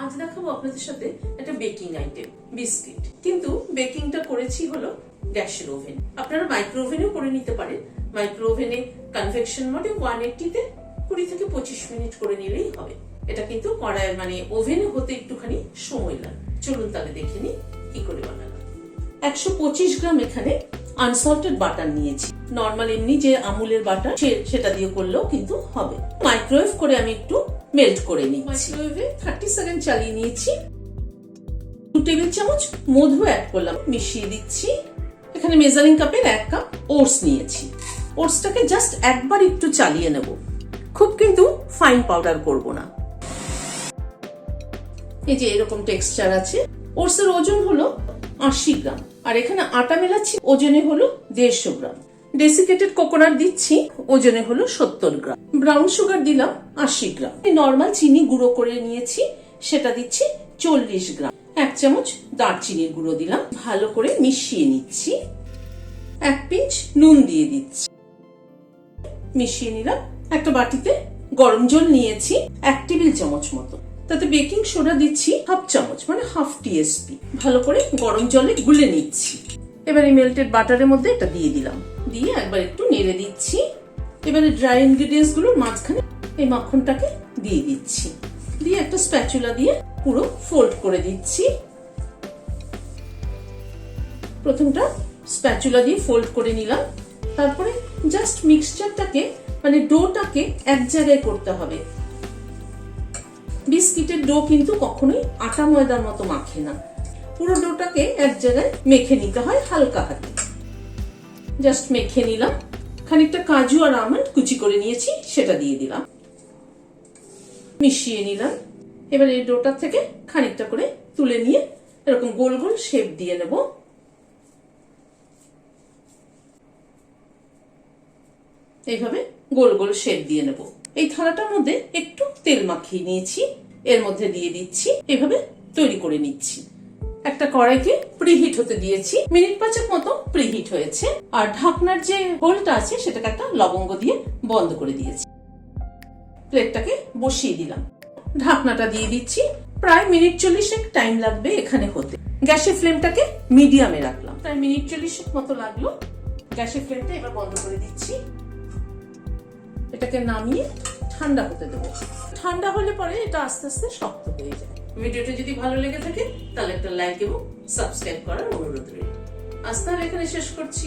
আজ দেখাবো আপনাদের সাথে একটা বেকিং আইটেম, বিস্কিট। কিন্তু বেকিংটা করেছি হলো গ্যাসের ওভেন। আপনারা মাইক্রো ওভেনেও করে নিতে পারেন। মাইক্রো ওভেনে কনভেকশন মোডে 180 তে 20 থেকে 25 মিনিট করে নিলেই হবে। এটা কিন্তু কড়াইয়ের ওভেনে হতে একটুখানি সময় লাগে। চলুন তাহলে দেখে নিই কি করে বানালাম। 125 গ্রাম এখানে আনসল্টেড বাটার নিয়েছি। নরমাল এমনি যে আমুলের বাটার সেটা দিয়ে করলেও কিন্তু হবে। মাইক্রোওয়েভ করে আমি একটু মেল্ট করে নিচ্ছি। মাইক্রোওয়েভে 30 সেকেন্ড চালিয়ে নিয়েছি। 2 টেবিল চামচ মধু অ্যাড করলাম, মিশিয়ে দিচ্ছি। এখানে মেজারিং কাপের 1 কাপ ওটস নিয়েছি। ওটসটাকে জাস্ট একবার একটু চালিয়ে নেব, খুব কিন্তু ফাইন পাউডার করব না। এই যে এরকম টেক্সচার আছে। ওটসের ওজন হলো 80 গ্রাম, আর এখানে আটা মেলাচ্ছি, ওজনে হলো 150 গ্রাম। ডেসিকেটেড কোকোনাট দিচ্ছি, ওজনে হলো 70 গ্রাম। ব্রাউন সুগার দিলাম 80 গ্রাম। নর্মাল চিনি গুঁড়ো করে নিয়েছি, সেটা দিচ্ছি 40 গ্রাম। 1 চামচ দারচিনির গুঁড়ো দিলাম, ভালো করে মিশিয়ে নিচ্ছি। 1 পিঞ্চ নুন দিয়ে দিচ্ছি, মিশিয়ে নিলাম। একটা বাটিতে গরম জল নিয়েছি 1 টেবিল চামচ মতো, তাতে বেকিং সোডা দিচ্ছি 1/2 চামচ, হাফ টিএসপি। ভালো করে গরম জলে গুলে নিচ্ছি। এবারে মেল্টেড বাটারের মধ্যে এটা দিয়ে দিলাম, দিয়ে একবার একটু নেড়ে দিচ্ছি। এবারে ড্রাই ইনগ্রেডিয়েন্টস গুলোর মাঝখানে এই মাখনটাকে দিয়ে দিচ্ছি, দিয়ে একটা স্প্যাচুলা দিয়ে পুরো ফোল্ড করে দিচ্ছি। প্রথমটা স্প্যাচুলা দিয়ে ফোল্ড করে নিলাম। তারপরে জাস্ট মিক্সচারটাকে ডোটাকে এক জায়গায় করতে হবে। বিস্কিটের ডো কিন্তু কখনোই আটা ময়দার মতো মাখে না, পুরো ডোটাকে এক জায়গায় মেখে নিতে হয় হালকা হাতে। জাস্ট মেখে নিলাম। খানিকটা কাজু আর আমন্ড কুচি করে নিয়েছি, সেটা দিয়ে দিলাম, মিশিয়ে নিলাম। এবার এই ডোটা থেকে খানিকটা করে তুলে নিয়ে এরকম গোল গোল শেপ দিয়ে নেব। এইভাবে গোল গোল শেপ দিয়ে নেব। এই থালাটার মধ্যে একটু তেল মাখিয়ে নিয়েছি, এর মধ্যে দিয়ে দিচ্ছি। এভাবে তৈরি করে নিচ্ছি। একটা কড়াইকে প্রিহিট হতে দিয়েছি, মিনিট 5 মতো প্রিহিট হয়েছে। আর ঢাকনার যে হোলটা আছে সেটাকে একটা লবঙ্গ দিয়ে বন্ধ করে দিয়েছি। প্লেটটাকে বসিয়ে দিলাম, ঢাকনাটা দিয়ে দিচ্ছি। প্রায় মিনিট 40 টাইম লাগবে এখানে হতে। গ্যাসের ফ্লেমটাকে মিডিয়ামে রাখলাম, প্রায় মিনিট 40 মতো লাগলো। গ্যাসের ফ্লেমটা এবার বন্ধ করে দিচ্ছি। এটাকে নামিয়ে ঠান্ডা হতে দেবো। ঠান্ডা হলে পরে এটা আস্তে আস্তে শক্ত হয়ে যায়। ভিডিওটা যদি ভালো লেগে থাকে তাহলে একটা লাইক এবং সাবস্ক্রাইব করার অনুরোধ রইল। আজ তাহলে এখানে শেষ করছি।